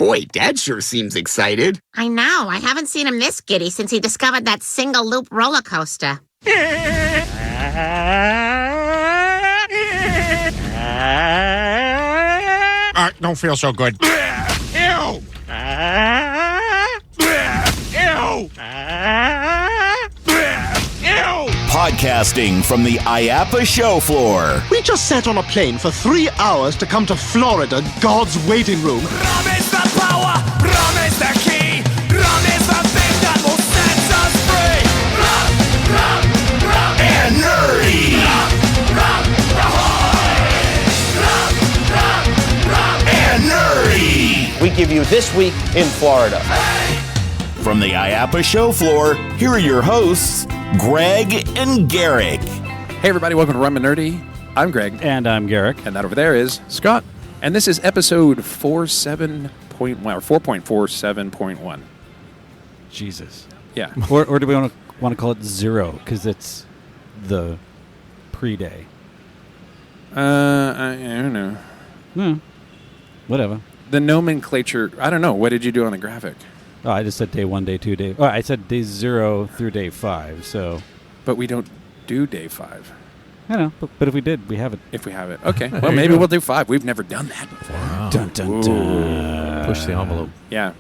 Boy, Dad sure seems excited. I know. I haven't seen him this giddy since he discovered that single-loop roller coaster. Don't feel so good. Ew! Ew! Podcasting from the IAAPA show floor. We just sat on a plane for 3 hours to come to Florida, God's waiting room. Rum is the power, rum is the key, rum is the thing that will set us free. Rum, rum, rum, And nerdy. rum, ahoy! Rum, And nerdy. We give you This Week in Florida. From the IAAPA show floor, here are your hosts, Greg and Garrick. Hey everybody, welcome to Rum and Nerdy. I'm Greg. And I'm Garrick. And that over there is Scott. And this is episode 4.7.1. Jesus. Yeah. Or do we want to call it 0 because it's the pre-day? I don't know. Whatever. The nomenclature, I don't know. What did you do on the graphic? Oh, I just said day 1, day 2, day... Oh, I said day 0 through day 5, so... But we don't do day 5. I know, but if we did, we have it. If we have it. Okay. Well, maybe we'll do 5. We've never done that before. Wow. Dun, dun, dun. Push the envelope. Yeah.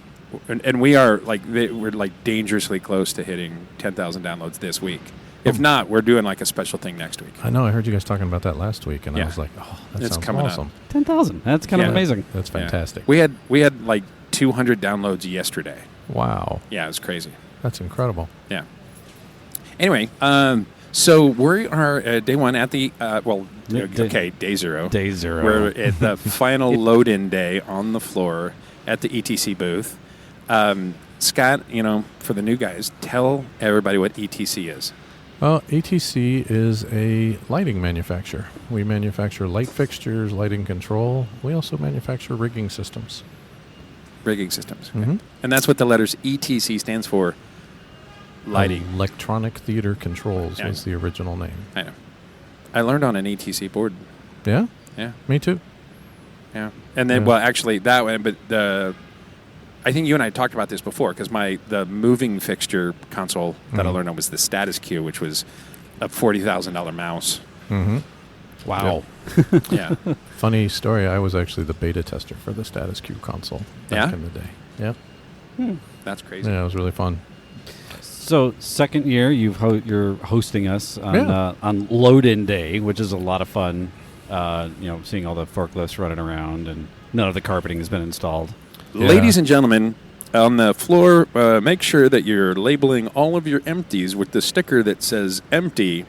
And we are, we're dangerously close to hitting 10,000 downloads this week. If not, we're doing a special thing next week. I know. I heard you guys talking about that last week, and I was like, "Oh, that It's sounds coming awesome." 10,000. That's kind of amazing. That's fantastic. Yeah. We had 200 downloads yesterday. Wow. Yeah, it was crazy. That's incredible. Yeah. Anyway, so we are at day 1 at the day 0. Day 0. We're at the final load-in day on the floor at the ETC booth. Scott, for the new guys, tell everybody what ETC is. Well, ETC is a lighting manufacturer. We manufacture light fixtures, lighting control. We also manufacture rigging systems. Rigging systems. Okay. Mm-hmm. And that's what the letters ETC stands for. Lighting. Electronic Theater Controls was the original name. I know. I learned on an ETC board. Yeah? Yeah. Me too. Yeah. And then, actually, that one, but I think you and I talked about this before because the moving fixture console that I learned on was the Status Q, which was a $40,000 mouse. Mm-hmm. Wow. Yeah. Funny story. I was actually the beta tester for the Status Q console back in the day. Yeah. That's crazy. Yeah, it was really fun. So, second year, you're hosting us on load-in day, which is a lot of fun. Seeing all the forklifts running around, and none of the carpeting has been installed. Yeah. Ladies and gentlemen, on the floor, make sure that you're labeling all of your empties with the sticker that says empty,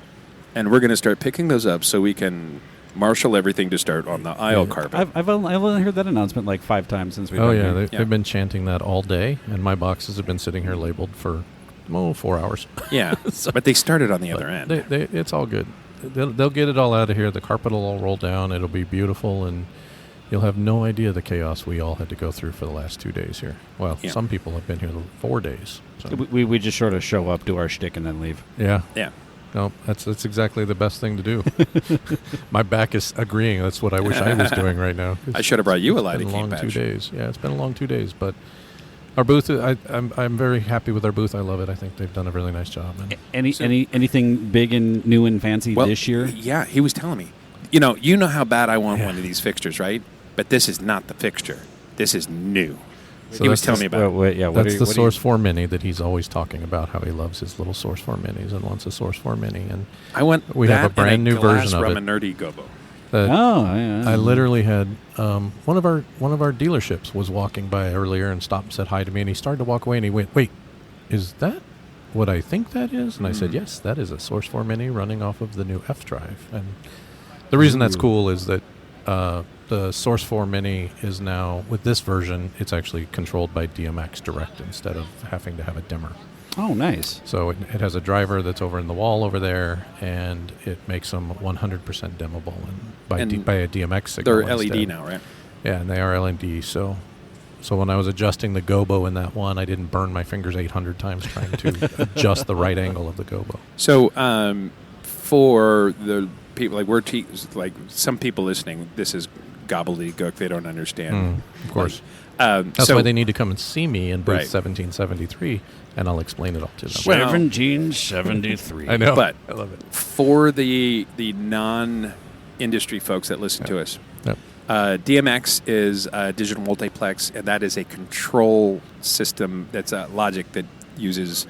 and we're going to start picking those up so we can marshal everything to start on the aisle carpet. I've only heard that announcement 5 times since we've been here. They've been chanting that all day, and my boxes have been sitting here labeled for 4 hours. Yeah, but they started on the other end. It's all good. They'll get it all out of here. The carpet will all roll down. It'll be beautiful, and you'll have no idea the chaos we all had to go through for the last 2 days here. Well, some people have been here 4 days. So. We just sort of show up, do our shtick, and then leave. Yeah. Yeah. No, that's exactly the best thing to do. My back is agreeing. That's what I wish I was doing right now. I should have brought you a lighting key patch. 2 days. Yeah, it's been a long 2 days, but our booth, I'm very happy with our booth. I love it. I think they've done a really nice job. Anything big and new and fancy this year? Yeah, he was telling me. You know how bad I want one of these fixtures, right? But this is not the fixture. This is new. So he was telling me about it. That's the Source 4 Mini that he's always talking about, how he loves his little Source 4 Minis and wants a Source 4 Mini. And we have a brand new version of it. Rum and Nerdy Gobo. I literally had one of our dealerships was walking by earlier and stopped and said hi to me, and he started to walk away and he went, "Wait, is that what I think that is?" And I said, "Yes, that is a Source 4 Mini running off of the new F drive." And the reason that's cool is that the Source 4 Mini is now, with this version, it's actually controlled by DMX Direct instead of having to have a dimmer. Oh, nice. So it has a driver that's over in the wall over there, and it makes them 100% dimmable by a DMX signal. They're LED now, right? Yeah, and they are LED. So when I was adjusting the gobo in that one, I didn't burn my fingers 800 times trying to adjust the right angle of the gobo. So for the people, some people listening, this is gobbledygook. They don't understand. Of course. That's why they need to come and see me in booth Right. 1773, and I'll explain it all to them. 1773. I know. But I love it. for the non-industry folks that listen to us, Yep. DMX is a digital multiplex, and that is a control system that's a logic that uses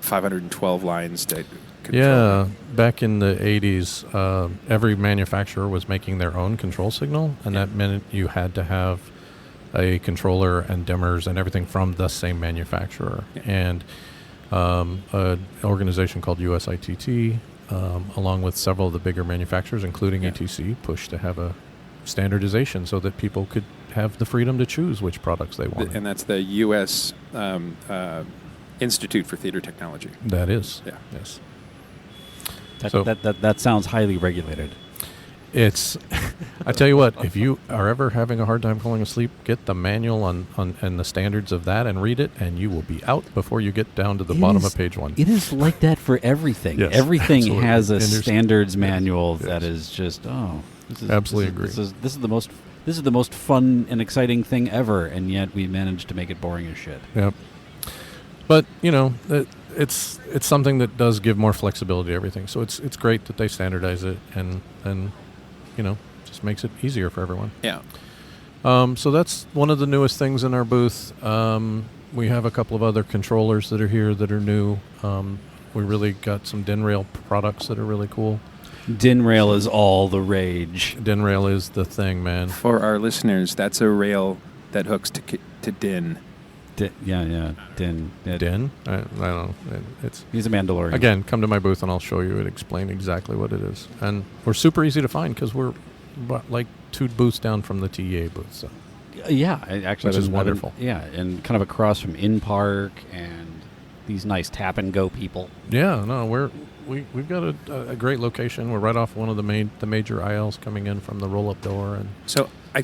512 lines to control. Yeah, back in the 80s, every manufacturer was making their own control signal, and that meant you had to have a controller and dimmers and everything from the same manufacturer. Yeah. And an organization called USITT, along with several of the bigger manufacturers, including ETC, pushed to have a standardization so that people could have the freedom to choose which products they wanted. And that's the U.S. Institute for Theater Technology. That is. Yeah. Yes. That, that sounds highly regulated. It's, I tell you what, if you are ever having a hard time falling asleep, get the manual on and the standards of that and read it, and you will be out before you get down to the bottom of page 1. It is like that for everything. Yes, Everything absolutely. has a And there's- standards manual Yes. that is just this is Absolutely this is, agree. This is the most fun and exciting thing ever, and yet we managed to make it boring as shit. Yep. But, you know, it's something that does give more flexibility to everything. So it's great that they standardize it and you know, just makes it easier for everyone. Yeah. So that's one of the newest things in our booth. We have a couple of other controllers that are here that are new. We really got some DIN rail products that are really cool. DIN rail is all the rage. DIN rail is the thing, man. For our listeners, that's a rail that hooks to DIN. Yeah. DIN. DIN? I don't know. It's He's a Mandalorian. Again, come to my booth and I'll show you and explain exactly what it is. And we're super easy to find because we're like 2 booths down from the TEA booth. So Yeah, actually, Which is wonderful. Yeah, and kind of across from In Park and these nice tap and go people. yeah, no, we've got a great location. We're right off one of the major aisles coming in from the roll up door. And So I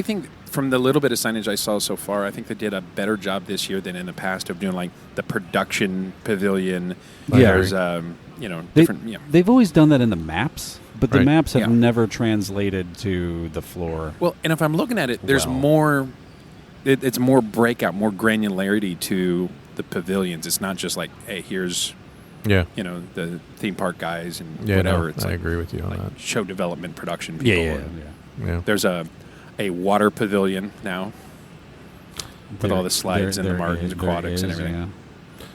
think from the little bit of signage I saw so far, I think they did a better job this year than in the past of doing like the production pavilion. Yeah. There's different. They've always done that in the maps, but the Right. maps have Yeah. never translated to the floor. Well, and if I'm looking at it, there's Well. more. It's more breakout, more granularity to the pavilions. It's not just like, hey, here's yeah, the theme park guys and yeah, whatever. no, It's I like, agree with you on that. show development production people. Yeah. Yeah. There's a water pavilion now with all the slides and the Martin's aquatics and everything. Yeah.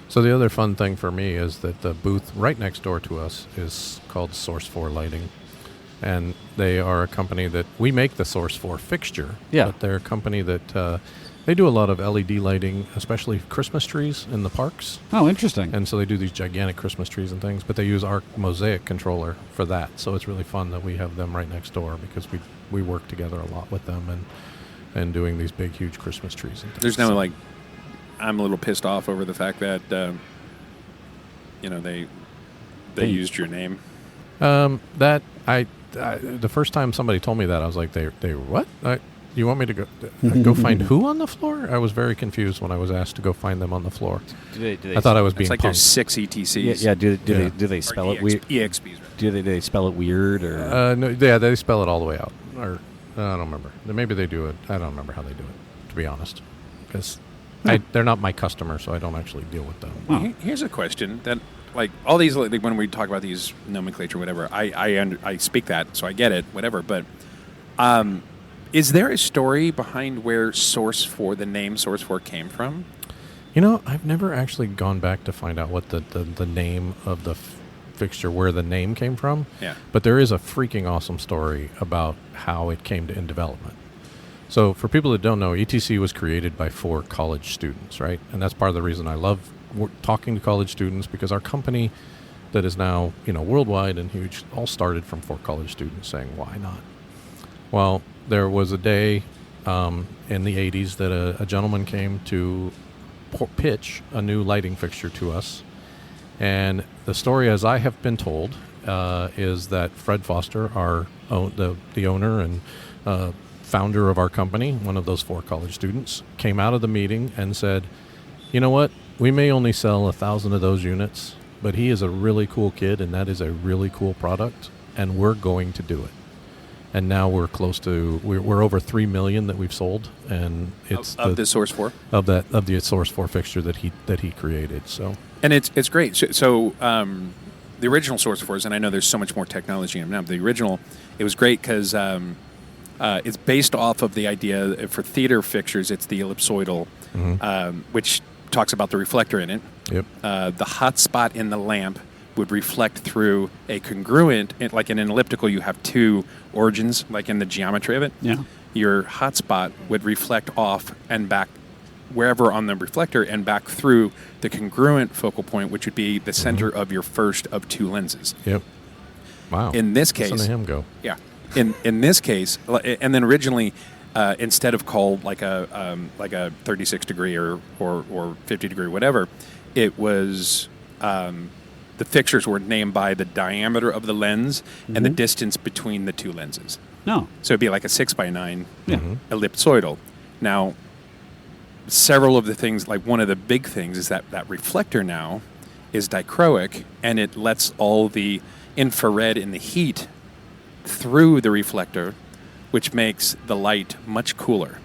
So the other fun thing for me is that the booth right next door to us is called Source 4 Lighting. And they are a company that we make the Source 4 fixture. Yeah. But they're a company that they do a lot of LED lighting, especially Christmas trees in the parks. Oh, interesting. And so they do these gigantic Christmas trees and things, but they use our Mosaic controller for that. So it's really fun that we have them right next door because we work together a lot with them and doing these big, huge Christmas trees and things. There's no So- I'm a little pissed off over the fact that they used your name. That I the first time somebody told me that, I was like, they what? You want me to go find who on the floor? I was very confused when I was asked to go find them on the floor. Do they I thought I was It's being like punked. there's 6 ETCs. Yeah. Do Yeah. they spell Or it weird? EXPs. Right? Do they spell it weird or? No, yeah, they spell it all the way out. Or I don't remember. Maybe they do it. I don't remember how they do it, to be honest. Because they're not my customer, so I don't actually deal with them. Oh. Here's a question that, like, all these, like, when we talk about these nomenclature, whatever, I speak that, so I get it, whatever. But is there a story behind where the name Source 4 came from? You know, I've never actually gone back to find out what the name of the fixture, where the name came from. Yeah. But there is a freaking awesome story about how it came to in development. So for people that don't know, ETC was created by 4 college students, right? And that's part of the reason I love talking to college students, because our company that is now, worldwide and huge, all started from 4 college students saying, why not? Well, there was a day in the 80s that a gentleman came to pitch a new lighting fixture to us. And the story, as I have been told, is that Fred Foster, the owner and founder of our company, one of those 4 college students, came out of the meeting and said, you know what, we may only sell 1,000 of those units, but he is a really cool kid and that is a really cool product and we're going to do it. And now we're close to we're over 3 million that we've sold, and it's of the Source 4 of the Source 4 fixture that he created. So it's great. So the original Source 4s, and I know there's so much more technology in them now. But the original, it was great because it's based off of the idea for theater fixtures. It's the ellipsoidal, which talks about the reflector in it. Yep. The hot spot in the lamp would reflect through a congruent, like in an elliptical, you have two origins, like in the geometry of it. Yeah. Your hot spot would reflect off and back wherever on the reflector and back through the congruent focal point, which would be the center of your first of two lenses. Yep. Wow. In this case, listen to him go. Yeah. In this case, and then originally, instead of called like a 36 degree or 50 degree, whatever, it was. The fixtures were named by the diameter of the lens and the distance between the two lenses. No. So it'd be like a 6x9 Yeah. ellipsoidal. Now, several of the things, like one of the big things is that reflector now is dichroic, and it lets all the infrared and the heat through the reflector, which makes the light much cooler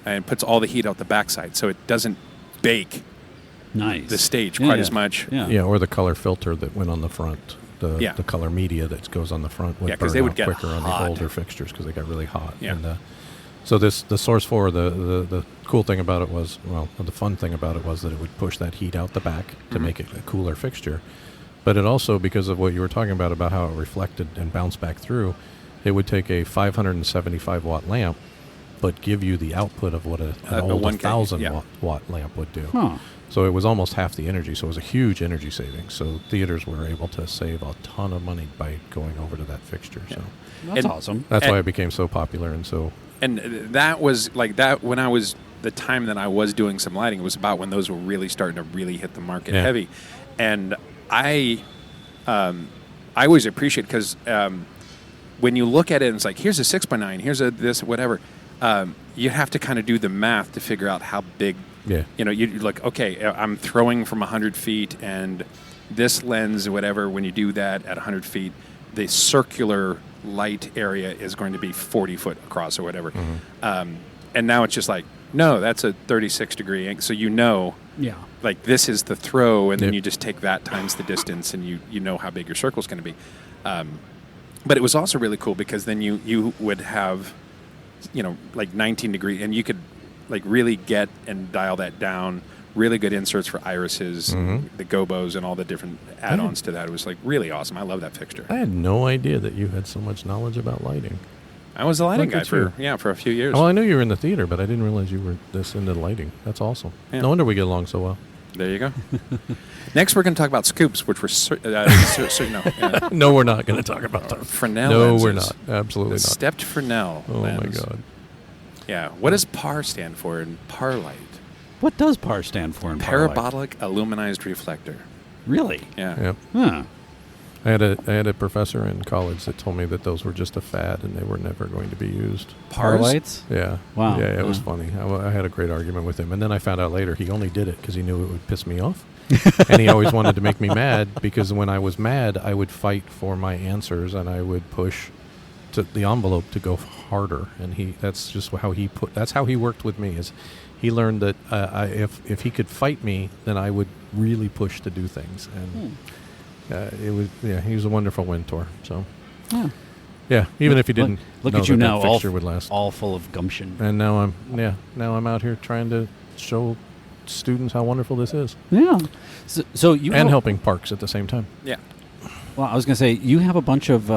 and puts all the heat out the backside, so it doesn't bake Nice. the stage quite as much. Yeah. Or the color filter that went on the front, Yeah. the color media that goes on the front would 'cause burn they would out get quicker on hot. the older fixtures because they got really hot. Yeah. And, so the Source 4, the cool thing about it was, the fun thing about it was that it would push that heat out the back to make it a cooler fixture. But it also, because of what you were talking about how it reflected and bounced back through, it would take a 575 watt lamp, but give you the output of what an old 1,000 watt lamp would do. Huh. So it was almost half the energy. So it was a huge energy savings. So theaters were able to save a ton of money by going over to that fixture. So That's awesome. that's why it became so popular and so. And that was like that when I was the time that I was doing some lighting. It was about when those were really starting to really hit the market heavy, and I always appreciate because when you look at it, and it's like here's a 6x9, here's a this whatever. You have to kind of do the math to figure out how big. Yeah. You're like, okay, I'm throwing from 100 feet, and this lens, or whatever, when you do that at 100 feet, the circular light area is going to be 40 foot across or whatever. And now it's just like, no, that's a 36 degree angle. So Yeah. like this is the throw, and then you just take that times the distance, and you know how big your circle is going to be. But it was also really cool because then you would have, like 19 degree, and you could like really get and dial that down. Really good inserts for irises, the gobos, and all the different add-ons to that. It was like really awesome. I love that fixture. I had no idea that you had so much knowledge about lighting. I was a lighting Look guy at for a few years. Well, I knew you were in the theater, but I didn't realize you were this into lighting. That's awesome. Yeah. No wonder we get along so well. There you go. Next, we're going to talk about scoops, which were No, we're not going to talk about that. Fresnel No, lenses. we're not. Absolutely not. Stepped Fresnel Oh lens. my God. Yeah. What does PAR stand for in PAR light? What does PAR stand for in PAR light? Parabolic aluminized reflector. Really? Yeah. Yep. Huh. I had a professor in college that told me that those were just a fad and they were never going to be used. PAR lights? Yeah. Wow. Yeah, it was funny. I had a great argument with him. And then I found out later he only did it because he knew it would piss me off. And he always wanted to make me mad because when I was mad, I would fight for my answers and I would push to the envelope to go harder. And that's just how that's how he worked with me. Is he learned that if he could fight me, then I would really push to do things. And he was a wonderful mentor. So yeah, even if he didn't look know at you that now, fixture would last. all full of gumption. And now I'm out here trying to show students how wonderful this is. Yeah. So you and helping parks at the same time. Yeah. Well, I was going to say, you have a bunch of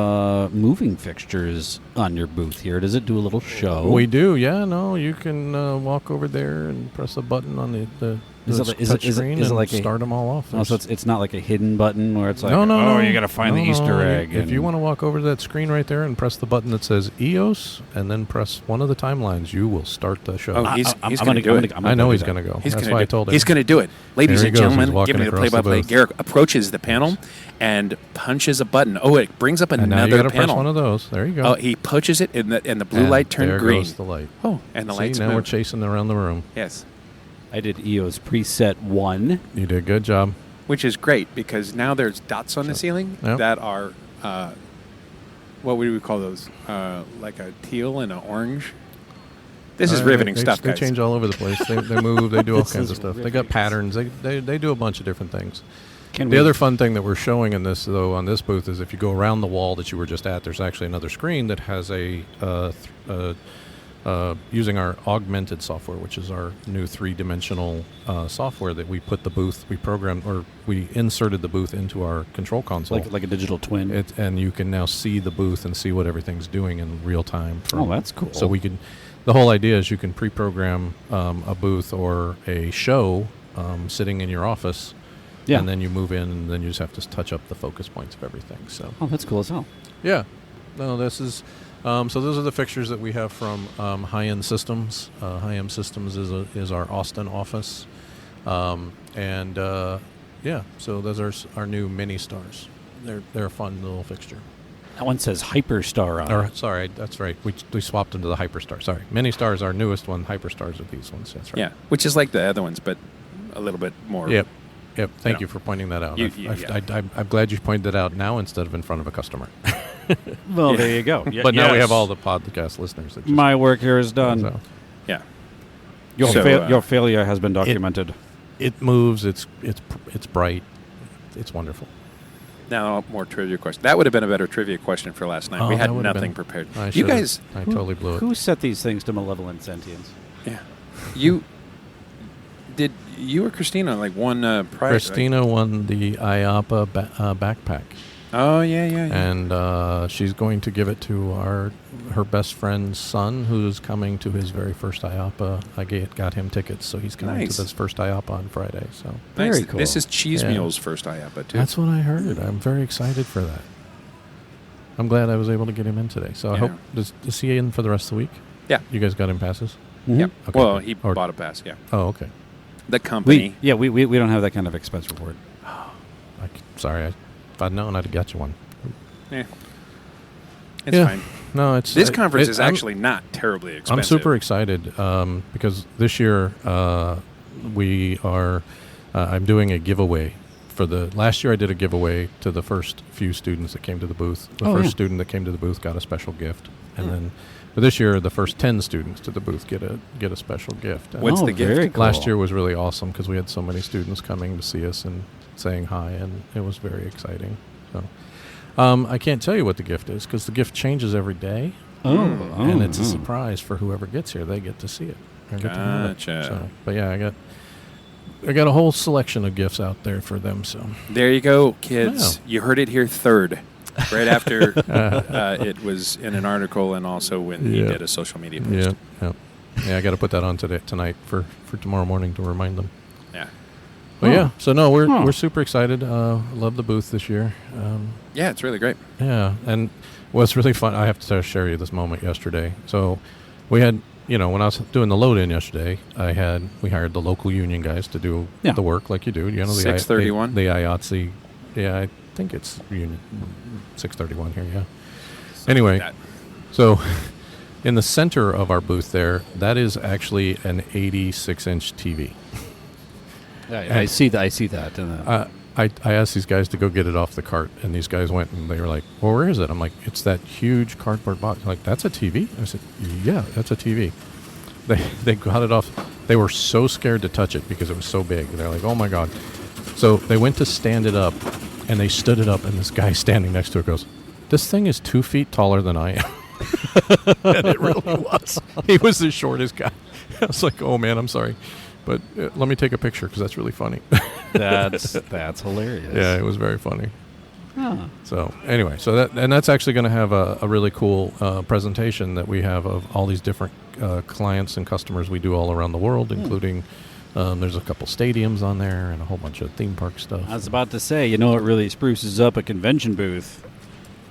moving fixtures on your booth here. Does it do a little show? We do, yeah. No, you can walk over there and press a button on the touch screen and like start them all off. Oh, so it's not like a hidden button where it's like, no, you got to find the Easter egg. If you want to walk over to that screen right there and press the button that says EOS and then press one of the timelines, you will start the show. Oh, he's going to do it. I know he's going to go. That's why I told him. He's going to do it. Ladies There he and goes. gentlemen, He's walking giving the across the play-by-play. booth. Garrick approaches the panel and punches a button. Oh, it brings up And now another you got to panel. press one of those. There you go. Oh, he pushes it, and the blue And light turned there green. goes the light. Oh, and the lights now move. we're chasing around the room. Yes. I did EOS preset 1. You did a good job. Which is great because now there's dots on the ceiling Yep. that are what would we call those? Like a teal and an orange. This is riveting stuff, They guys. change all over the place. They move. They do all This kinds is of stuff. They riveting. got patterns. They do a bunch of different things. Can The we- other fun thing that we're showing in this, though, on this booth is if you go around the wall that you were just at, there's actually another screen that has using our augmented software, which is our new 3-dimensional software that we put the booth, we inserted the booth into our control console. like a digital twin. And you can now see the booth and see what everything's doing in real time. Oh, that's cool. So the whole idea is you can pre-program a booth or a show sitting in your office. Yeah. And then you move in, and then you just have to touch up the focus points of everything. So. Oh, that's cool as hell. Yeah. No, this is. So those are the fixtures that we have from High-End Systems. High-End Systems is our Austin office, yeah. So those are our new mini stars. They're a fun little fixture. That one says Hyperstar on Or it. sorry, that's right. We swapped them to the Hyperstar. Sorry, mini stars are our newest one. Hyperstars are these ones. That's right. Yeah, which is like the other ones, but a little bit more. Yep. Thank know. you for pointing that out. Yeah. I'm glad you pointed that out now instead of in front of a customer. Well, there you go. But now we have all the podcast listeners. That just, My work here is done. so. Yeah. Your failure has been documented. It moves. It's bright. It's wonderful. Now, more trivia question. That would have been a better trivia question for last night. Oh, we had that would have nothing been- prepared. I You should've- guys, I totally blew it. Who set these things to malevolent sentience? yeah, did you or Christina like one prize? Christina won the IAAPA backpack, Oh yeah. and she's going to give it to her best friend's son, who's coming to his very first IAAPA. I got him tickets, so he's coming Nice. to this first IAAPA on Friday. So Nice. Very cool. This is Cheese Yeah. Mule's first IAAPA too. that's what I heard. I'm very excited for that. I'm glad I was able to get him in today. So I Yeah. hope is he in for the rest of the week? Yeah. You guys got him passes? Yep. Okay. Well, he Or- bought a pass. Yeah. Oh, okay. The company. We don't have that kind of expense report. Sorry, if I'd known, I'd have got you one. Yeah. It's Yeah. fine. No, it's This conference is I'm- actually not terribly expensive. I'm super excited because this year we are. I'm doing a giveaway for the last year. I did a giveaway to the first few students that came to the booth. The Oh, first yeah. student that came to the booth got a special gift, and then for this year, the first 10 students to the booth get a special gift. And What's Oh, the gift? very cool. last year was really awesome because we had so many students coming to see us and saying hi, and it was very exciting. So I can't tell you what the gift is because the gift changes every day. And it's a surprise for whoever gets here. They get to see it. Or get to have it. Gotcha. So, but yeah, I got a whole selection of gifts out there for them. So There you go, kids. Wow. You heard it here third. Right after it was in an article and also when he Yeah. did a social media post. yeah. I got to put that on tonight for tomorrow morning to remind them. Yeah. But yeah, so no, Huh. we're super excited. Love the booth this year. Yeah, it's really great. Yeah, and what's really fun, I have to share you this moment yesterday. So we had, when I was doing the load-in yesterday, we hired the local union guys to do Yeah. the work like you do. The 631? The IATSE. Yeah, I think it's union 631 here, yeah. Anyway, That- so in the center of our booth there, that is actually an 86-inch TV. I see that. I see that. I asked these guys to go get it off the cart, and these guys went, and they were like, well, where is it? I'm like, it's that huge cardboard box. They're like, that's a TV? I said, yeah, that's a TV. They got it off. They were so scared to touch it because it was so big. They're like, oh, my God. So they went to stand it up, and they stood it up, and this guy standing next to it goes, this thing is 2 feet taller than I am. And it really was. He was the shortest guy. I was like, oh, man, I'm sorry. But let me take a picture because that's really funny. That's hilarious. Yeah, it was very funny. Huh. So anyway, that's actually going to have a really cool presentation that we have of all these different clients and customers we do all around the world, including there's a couple stadiums on there and a whole bunch of theme park stuff. I was about to say, what really spruces up a convention booth?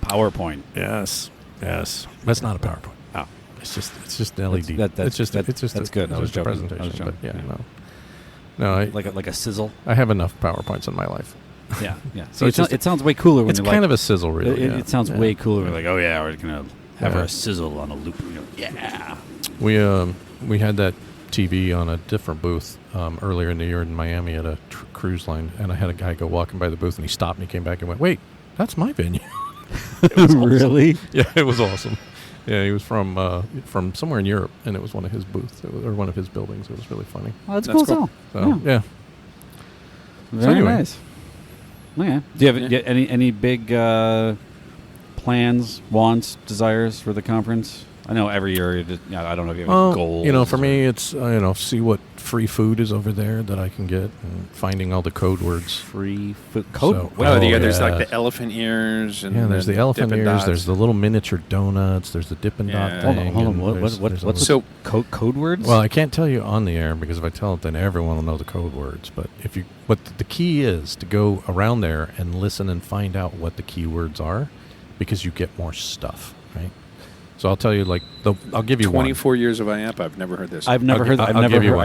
PowerPoint. Yes. That's not a PowerPoint. Oh. It's just an LED. That's it's just that's good. I was just a joking. presentation. I was joking. But yeah, Yeah. no, Like a sizzle. I have enough PowerPoints in my life. Yeah. So See, it's it sounds way cooler when It's you're kind like, of a sizzle, really. It sounds Yeah. way cooler. We're like, oh yeah, we're gonna have Yeah. our sizzle on a loop. Yeah. We had that TV on a different booth earlier in the year in Miami at a cruise line, and I had a guy go walking by the booth, and he stopped and he came back and went, "Wait, that's my venue." It was awesome. Really? Yeah, it was awesome. Yeah, he was from somewhere in Europe, and it was one of his booths or one of his buildings. It was really funny. Oh, that's That's cool. cool. So yeah. Very anyway. nice. Okay. Do you have any big plans, wants, desires for the conference? I know every year, I don't know if you have any goals. For me, it's see what free food is over there that I can get, and finding all the code words. Free food code. So- There's yeah. like the elephant ears and There's the elephant Dippin' ears. Dots. There's the little miniature donuts. There's the Dippin' Yeah. Dot Hold thing. on. and What's there's So- code words? well, I can't tell you on the air because if I tell it, then everyone will know the code words. But the key is to go around there and listen and find out what the keywords are, because you get more stuff, right? So I'll tell you, I'll give you 24 years of IAAPA. I've never heard this. I've never heard. I've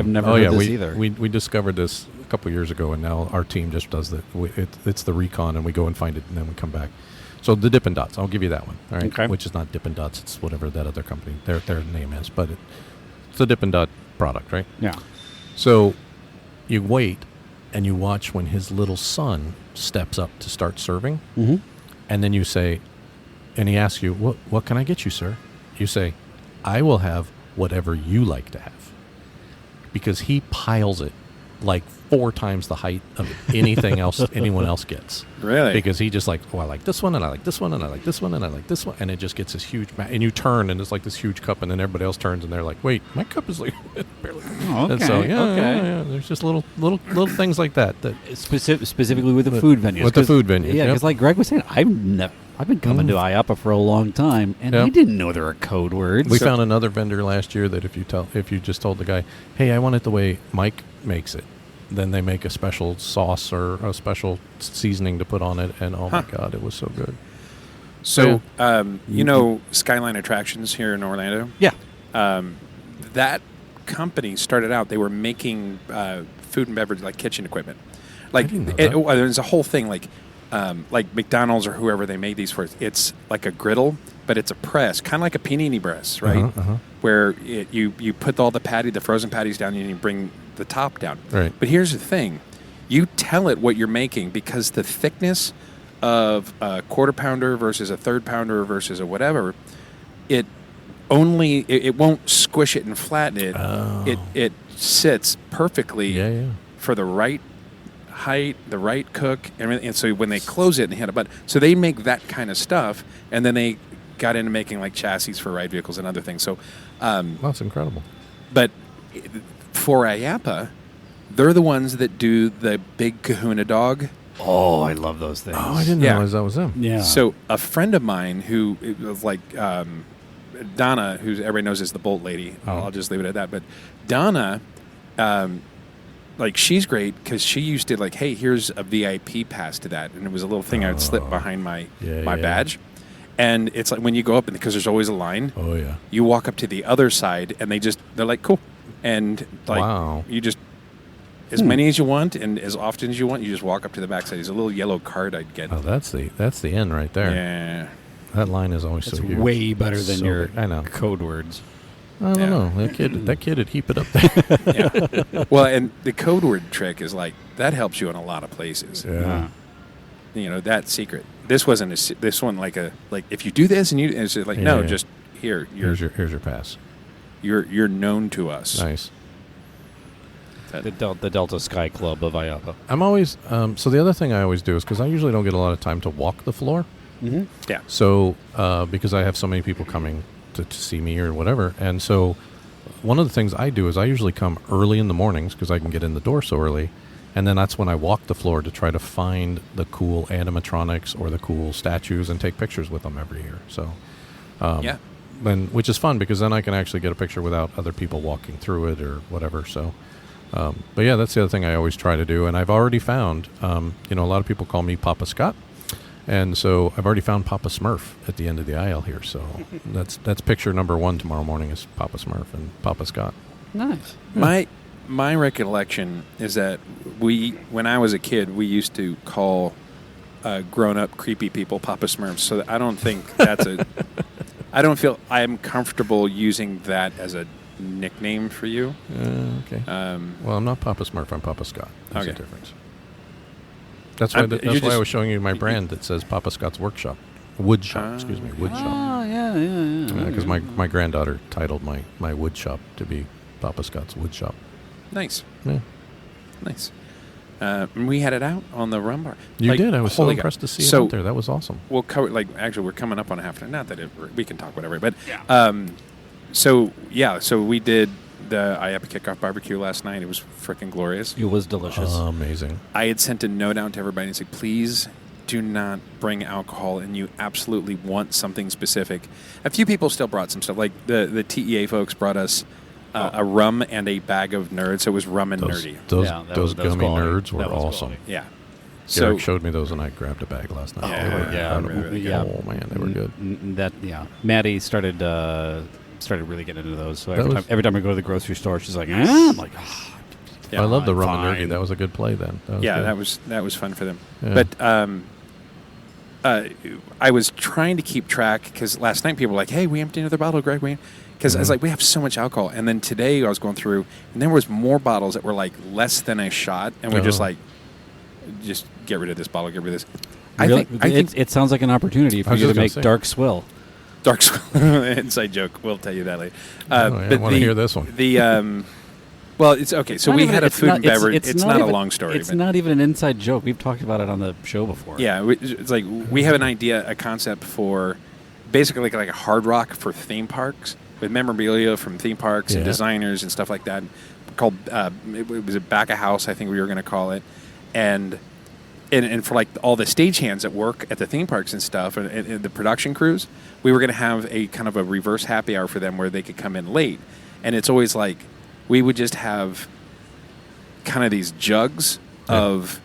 never heard this either. We discovered this a couple years ago, and now our team just does that. It's the recon, and we go and find it, and then we come back. So the Dippin' Dots, I'll give you that one, all right? Okay. Which is not Dippin' Dots; it's whatever that other company their name is, but it's the Dippin' Dot product, right? Yeah. So you wait, and you watch when his little son steps up to start serving, Mm-hmm. and then you say, and he asks you, "What can I get you, sir?" You say, "I will have whatever you like to have," because he piles it like 4 times the height of anything else anyone else gets. Really? Because he just like, I like this one, and I like this one, and I like this one, and I like this one, and it just gets this huge. And you turn, and it's like this huge cup, and then everybody else turns, and they're like, "Wait, my cup is like barely." Oh, okay. And so okay. yeah, there's just little things like that. Specifically with the food venues. With the food venues, Yeah, yep. because like Greg was saying, I've been coming to IAAPA for a long time, and Yep. I didn't know there were code words. We found another vendor last year that if you just told the guy, "Hey, I want it the way Mike makes it," then they make a special sauce or a special seasoning to put on it, and oh my God, it was so good. So, Skyline Attractions here in Orlando? Yeah. That company started out, they were making food and beverage, like kitchen equipment. Like, didn't know that. there's a whole thing, like McDonald's or whoever they made these for, it's like a griddle, but it's a press, kind of like a panini press, right? Where you put all the frozen patties down, and you bring the top down. Right. But here's the thing. You tell it what you're making, because the thickness of a quarter pounder versus a third pounder versus a whatever, it won't squish it and flatten it. Oh. It sits perfectly for the right height, the right cook, and so when they close it and hit a button, so they make that kind of stuff, and then they got into making like chassis for ride vehicles and other things. So, That's incredible. but for IAAPA, they're the ones that do the big Kahuna dog. Oh, I love those things. Oh, I didn't Yeah. realize that was them. Yeah. So a friend of mine who was like Donna, who everybody knows is the Bolt lady. I'll just leave it at that. But Donna, she's great because she used to hey, here's a VIP pass to that, and it was a little thing I would slip behind my badge. And it's like when you go up, and because there's always a line. Oh yeah. You walk up to the other side, and they're like, cool, and Wow. you just. As many as you want and as often as you want, you just walk up to the backside. There's a little yellow card I'd get. Oh, that's the end right there. Yeah. That line is always It's so huge. way better than So your big. I know. code words. I don't know. That kid would heap it up there. Yeah. Well, and the code word trick is that helps you in a lot of places. Yeah. That secret. This wasn't this one if you do this and it's just no, Yeah. just here. Here's your pass. You're known to us. Nice. The Delta Sky Club of IAAPA. I'm always so the other thing I always do is because I usually don't get a lot of time to walk the floor. Mm-hmm. Yeah. So because I have so many people coming to see me or whatever, and so one of the things I do is I usually come early in the mornings because I can get in the door so early, and then that's when I walk the floor to try to find the cool animatronics or the cool statues and take pictures with them every year. So Yeah. which is fun because then I can actually get a picture without other people walking through it or whatever. So. But yeah, that's the other thing I always try to do, and I've already found, a lot of people call me Papa Scott, and so I've already found Papa Smurf at the end of the aisle here. So that's picture number 1 tomorrow morning is Papa Smurf and Papa Scott. Nice. My recollection is that when I was a kid, we used to call grown-up creepy people Papa Smurfs. So I don't think that's I don't feel I'm comfortable using that as a nickname for you. Okay. Well, I'm not Papa Smurf. I'm Papa Scott. There's a Okay. difference. That's why. That's why I just- was showing you my brand that says Papa Scott's Workshop. Wood shop, excuse me, wood shop. Oh, yeah. Because my granddaughter titled my wood shop to be Papa Scott's Wood Shop. Nice. Yeah. Nice. We had it out on the rum bar. You did. I was so holy impressed to see So it out there. That was awesome. we'll cover, actually, we're coming up on a half an hour. Not that we can talk whatever, but Yeah. so we did the IAAPA kickoff barbecue last night. It was freaking glorious. It was delicious. Amazing. I had sent a note out to everybody and said, please do not bring alcohol, and you absolutely want something specific. A few people still brought some stuff. Like the TEA folks brought us a rum and a bag of nerds. So it was rum and nerdy. Those gummy quality. nerds were That was awesome. quality. Yeah. Derek showed me those, and I grabbed a bag last night. Yeah, They were yeah, incredible. really good. Oh man, they were good. Maddie started really getting into those. So That was- every time I go to the grocery store, she's like, I'm like, Yeah. I love the rum and fine. nerdy. That was a good play then. That was Yeah, good. that was fun for them. Yeah. But I was trying to keep track because last night people were like, "Hey, we emptied another bottle, Greg." Because I was like, we have so much alcohol. And then today I was going through, and there was more bottles that were like less than a shot, and we're just like, just get rid of this bottle, get rid of this. I think it sounds like an opportunity for was you to just gonna make say. dark swill. Dark Swill inside joke. We'll tell you that later. I want to hear this one. Well, it's okay. So Not we even- had a it's food not- and beverage. It's not a even- long story. It's but not even an inside joke. We've talked about it on the show before. Yeah, it's like we have an idea, a concept for basically like a hard rock for theme parks with memorabilia from theme parks and Yeah. designers and stuff like that. Called it was a back of house, I think we were going to call it, and for like all the stagehands that work at the theme parks and stuff, and the production crews, we were going to have a kind of a reverse happy hour for them where they could come in late, and it's always like we would just have kind of these jugs of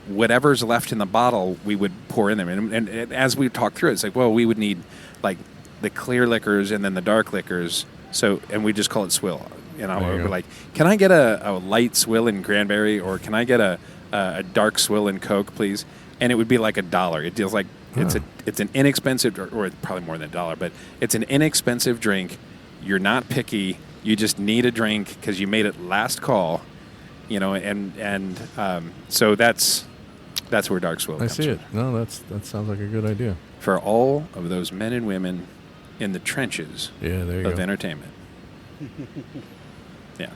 whatever's left in the bottle we would pour in them. And as we talk through it, it's like, well, we would need like the clear liquors and then the dark liquors. So, and we just call it swill. You know, There you we're go. like, can I get a light swill in cranberry, or can I get a dark swill in Coke, please? And it would be like $1. It feels like it's an inexpensive, or probably more than $1, but it's an inexpensive drink. You're not picky. You just need a drink because you made it last call. You know, and so that's where Dark Swill I comes see from. it. No, that sounds like a good idea. For all of those men and women in the trenches Yeah, there you of go. entertainment. Yeah.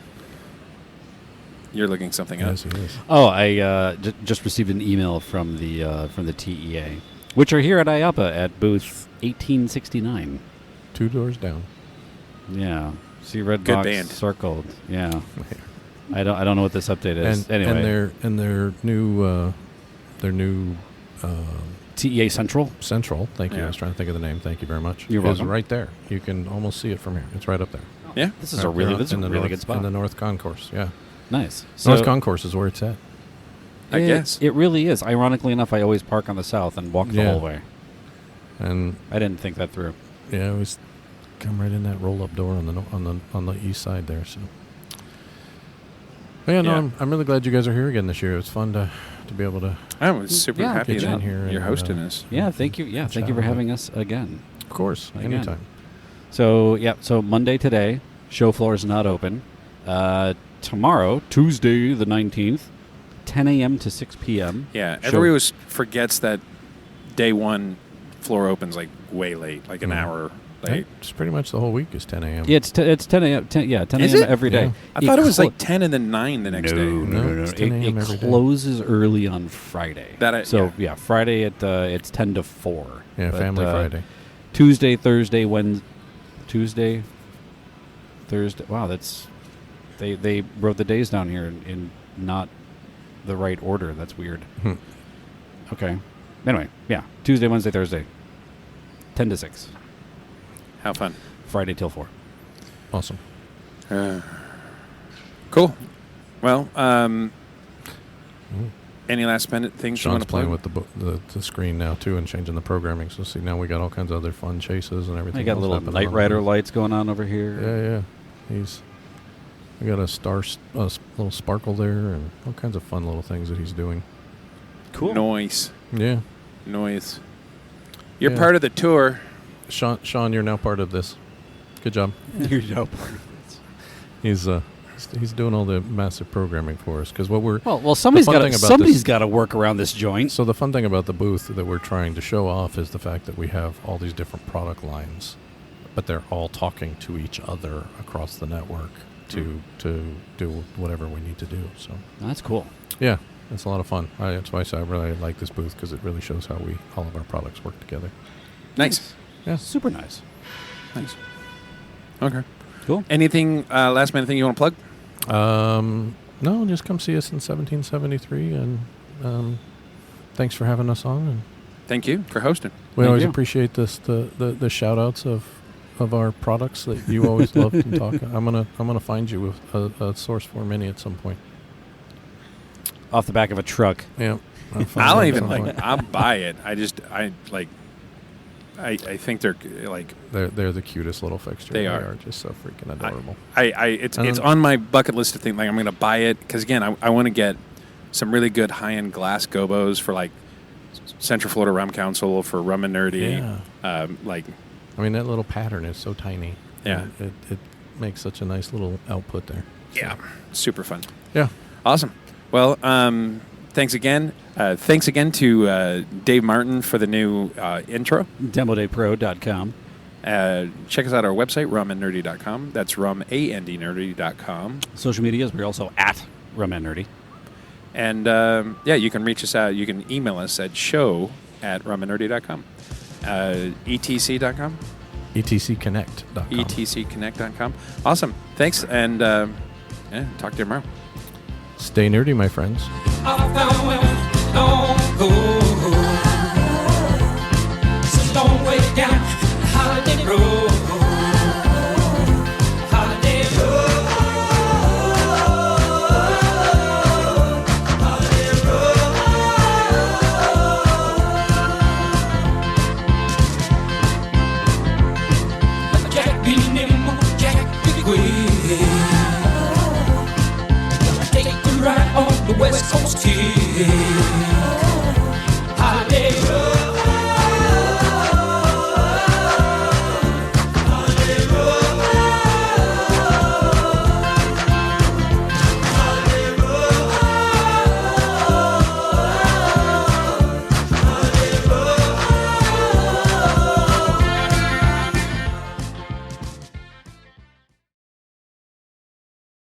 You're looking something up. Yes, he is. Oh, I just received an email from the TEA, which are here at IAAPA at booth 1869. 2 doors down. Yeah, see red Good box band. circled. Yeah, I don't know what this update is. Anyway, and their new TEA Central. Central. Thank you. Yeah. I was trying to think of the name. Thank you very much. You're Is welcome. right there. You can almost see it from here. It's right up there. Yeah. This is a really north, good spot. in the North Concourse. Yeah, Nice. North Concourse is where it's at. I guess. It really is. Ironically enough, I always park on the south and walk the Yeah. whole way. And I didn't think that through. yeah, it was come right in that roll-up door on the east side there. So, but yeah, no, Yeah. I'm really glad you guys are here again this year. It was fun to be able to. I was super Yeah, happy get you that in here you're and, hosting us. Yeah, thank you. Yeah, thank you for Ciao. having us again. Of course, Again. anytime. So Monday today, show floor is not open. Tomorrow, Tuesday the 19th, 10 a.m. to 6 p.m. Yeah. Show- Everybody forgets that day one floor opens like way late, like an hour late. It's pretty much the whole week is 10 a.m. Yeah, it's 10 a.m. 10 Is a.m. it? every day. Yeah. I thought it was clo- like 10 and then 9 the next day. No, it's 10 a.m. It every day. closes early on Friday. Friday at it's 10 to 4. Yeah, But, Family Friday. Tuesday, Thursday, Tuesday, Thursday. Wow, that's they wrote the days down here in not the right order. That's weird. Okay. Anyway, yeah, Tuesday, Wednesday, Thursday, 10 to 6. How fun. Friday till 4. Awesome. Cool. Well, any last minute things you want Sean's to play? playing with the screen now too and changing the programming. So see, now we got all kinds of other fun chases and everything. I got else little happening Knight on Rider there. lights going on over here. Yeah. We got a little sparkle there and all kinds of fun little things that he's doing. Cool. Noise. Yeah. Noise. You're Yeah. part of the tour. Sean, you're now part of this. Good job. You're dope. He's He's doing all the massive programming for us because what we're Well, somebody's the fun got thing about somebody's this- got to work around this joint. So the fun thing about the booth that we're trying to show off is the fact that we have all these different product lines, but they're all talking to each other across the network to do whatever we need to do. So That's cool. yeah, it's a lot of fun. That's why I say I really like this booth because it really shows how all of our products work together. Nice. Yeah, Super nice. Nice. Okay. Cool. Anything, last minute thing you want to plug? No, just come see us in 1773, and thanks for having us on. And Thank you for hosting. we Thank always you. appreciate the shout outs of our products that you always love to talk. I'm gonna find you a Source 4 Mini at some point. Off the back of a truck. Yeah, I'll even I'll buy it. I think they're like they're the cutest little fixture. They are. just so freaking adorable. It's on my bucket list to think like I'm going to buy it because again I want to get some really good high end glass gobos for like Central Florida Rum Council for Rum and Nerdy. Yeah. I mean, that little pattern is so tiny. Yeah. It makes such a nice little output there. Yeah, super fun. Yeah. Awesome. Well, thanks again. Thanks again to Dave Martin for the new intro. DemoDayPro.com. Check us out our website, rumandnerdy.com. That's rumandnerdy.com. Social medias, we're also at Rum and Nerdy. And you can reach us out. You can email us at show@rumandnerdy.com. etc.com. ETCconnect.com. ETCconnect.com. Awesome. Thanks. And talk to you tomorrow. Stay nerdy, my friends. Don't go